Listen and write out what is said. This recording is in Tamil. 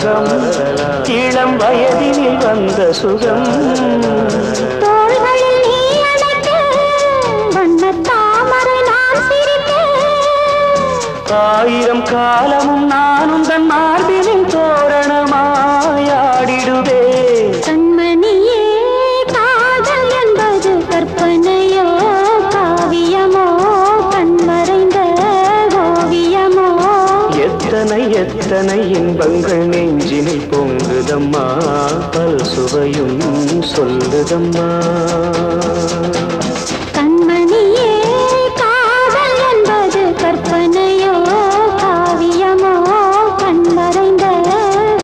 சுகம் இளம் வயதினில் வந்த சுகம் தோள்களில் நீ அணைக்க வண்ண தாமரை நான் சிரிக்க ஆயிரம் காலமும் நானும் தன் மார்பினின் தோரணமாயாடிடுவே கண்மணியே காதல் என்பது கற்பனையோ காவியமோ கண்மறைந்த ஓவியமோ எத்தனை எத்தனை இன்பங்கள் நெஞ்சினில் பொங்குதம்மா பல் சுவையும் சொல்லுதம்மா